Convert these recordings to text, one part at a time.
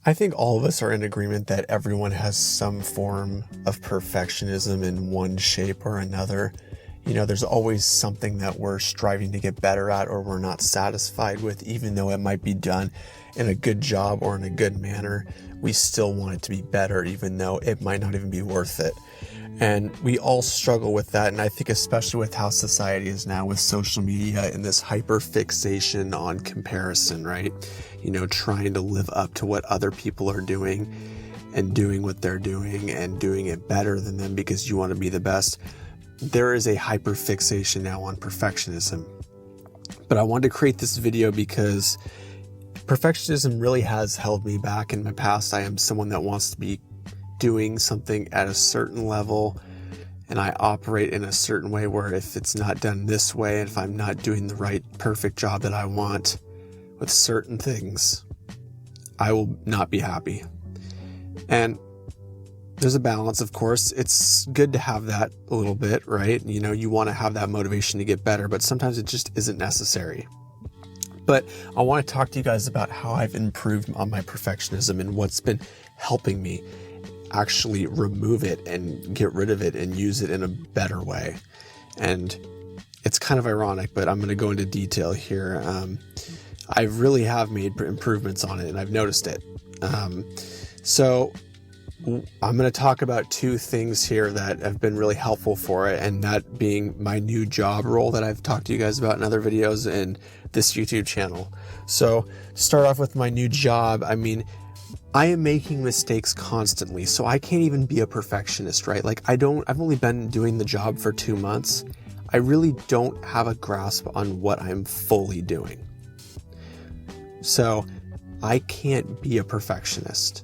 I think all of us are in agreement that everyone has some form of perfectionism in one shape or another. There's always something that we're striving to get better at or we're not satisfied with, even though it might be done in a good job or in a good manner. We still want it to be better, even though it might not even be worth it. And we all struggle with that. And I think especially with how society is now with social media and this hyper fixation on comparison, right? Trying to live up to what other people are doing and doing what they're doing and doing it better than them because you want to be the best. There is a hyper fixation now on perfectionism. But I wanted to create this video because perfectionism really has held me back in my past. I am someone that wants to be doing something at a certain level, and I operate in a certain way where if it's not done this way, and if I'm not doing the right perfect job that I want with certain things, I will not be happy. And there's a balance, of course. It's good to have that a little bit, right? You want to have that motivation to get better, but sometimes it just isn't necessary. But I want to talk to you guys about how I've improved on my perfectionism and what's been helping me actually remove it and get rid of it and use it in a better way. And it's kind of ironic, but I'm going to go into detail here. I really have made improvements on it and I've noticed it. So I'm going to talk about two things here that have been really helpful for it, and that being my new job role that I've talked to you guys about in other videos and this YouTube channel. So start off with my new job. I am making mistakes constantly, so I can't even be a perfectionist, right? I've only been doing the job for 2 months. I really don't have a grasp on what I'm fully doing. So I can't be a perfectionist.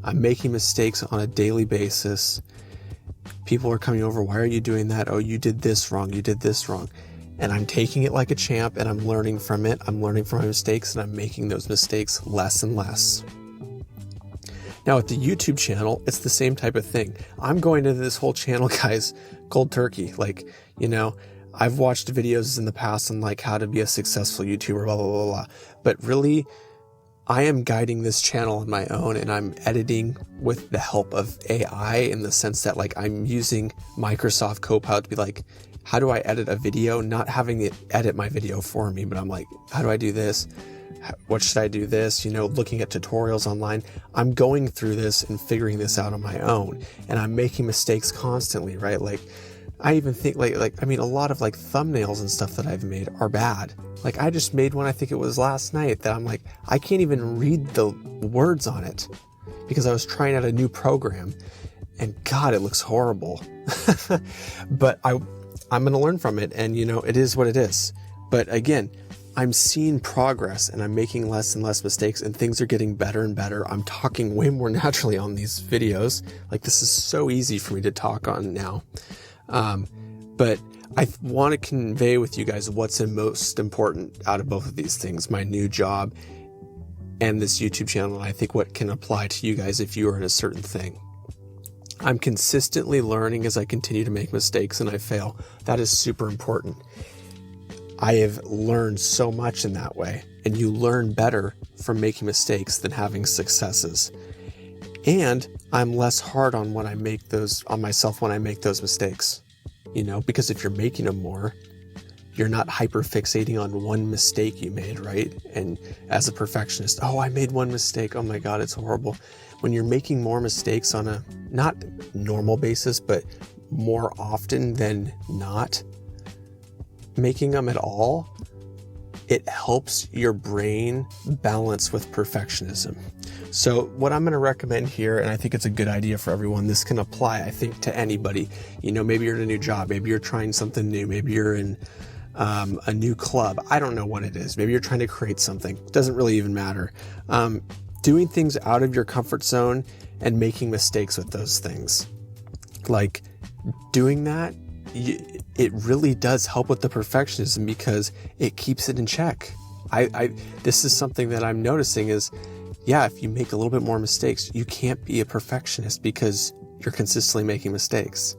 I'm making mistakes on a daily basis. People are coming over. Why are you doing that? Oh, you did this wrong. You did this wrong. And I'm taking it like a champ and I'm learning from it. I'm learning from my mistakes and I'm making those mistakes less and less. Now with the YouTube channel, it's the same type of thing. I'm going into this whole channel, guys, cold turkey. I've watched videos in the past on how to be a successful YouTuber, blah, blah, blah, blah. But really, I am guiding this channel on my own and I'm editing with the help of AI in the sense that I'm using Microsoft Copilot to be how do I edit a video? Not having it edit my video for me, but I'm how do I do this? What should I do this? Looking at tutorials online. I'm going through this and figuring this out on my own, and I'm making mistakes constantly, right? I even think a lot of thumbnails and stuff that I've made are bad. I just made one, I think it was last night, that I'm I can't even read the words on it because I was trying out a new program and God, it looks horrible. But I'm going to learn from it, and it is what it is. But again, I'm seeing progress and I'm making less and less mistakes and things are getting better and better. I'm talking way more naturally on these videos. This is so easy for me to talk on now. But I want to convey with you guys what's the most important out of both of these things, my new job and this YouTube channel. And I think what can apply to you guys if you are in a certain thing. I'm consistently learning as I continue to make mistakes and I fail. That is super important. I have learned so much in that way, and you learn better from making mistakes than having successes. And I'm less hard on myself when I make those mistakes, because if you're making them more, you're not hyper fixating on one mistake you made, right? And as a perfectionist, I made one mistake. Oh my God, it's horrible. When you're making more mistakes on a not normal basis, but more often than not, making them at all, it helps your brain balance with perfectionism. So what I'm going to recommend here, and I think it's a good idea for everyone, this can apply, I think, to anybody. Maybe you're in a new job, maybe you're trying something new, maybe you're in a new club. I don't know what it is. Maybe you're trying to create something. It doesn't really even matter. Doing things out of your comfort zone and making mistakes with those things. Doing that, it really does help with the perfectionism because it keeps it in check. This is something that I'm noticing is, if you make a little bit more mistakes, you can't be a perfectionist because you're consistently making mistakes.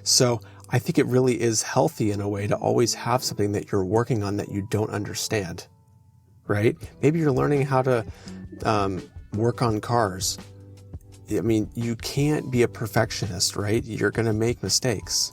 So I think it really is healthy in a way to always have something that you're working on that you don't understand, right? Maybe you're learning how to work on cars. I mean, you can't be a perfectionist, right? You're going to make mistakes.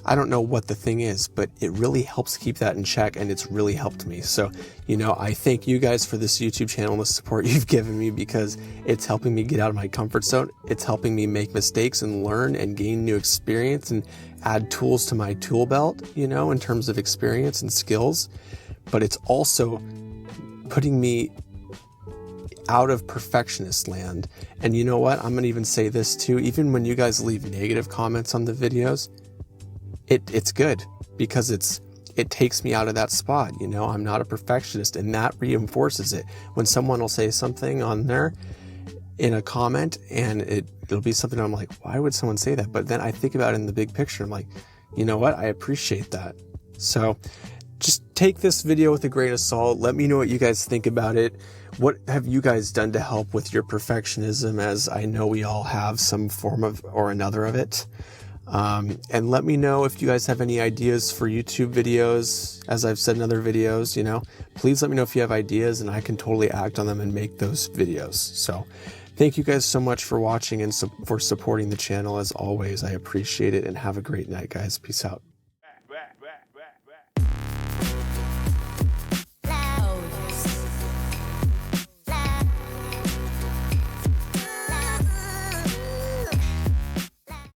I don't know what the thing is, but it really helps keep that in check, and it's really helped me. So, I thank you guys for this YouTube channel and the support you've given me, because it's helping me get out of my comfort zone. It's helping me make mistakes and learn and gain new experience and add tools to my tool belt, in terms of experience and skills. But it's also putting me out of perfectionist land. And you know what? I'm going to even say this too. Even when you guys leave negative comments on the videos, it's good, because it takes me out of that spot. I'm not a perfectionist, and that reinforces it. When someone will say something on there in a comment, and it'll be something I'm like, why would someone say that? But then I think about it in the big picture. I'm like, you know what? I appreciate that. So just take this video with a grain of salt. Let me know what you guys think about it. What have you guys done to help with your perfectionism, as I know we all have some form of or another of it. And let me know if you guys have any ideas for YouTube videos. As I've said in other videos, please let me know if you have ideas, and I can totally act on them and make those videos. So thank you guys so much for watching and for supporting the channel. As always, I appreciate it, and have a great night, guys. Peace out.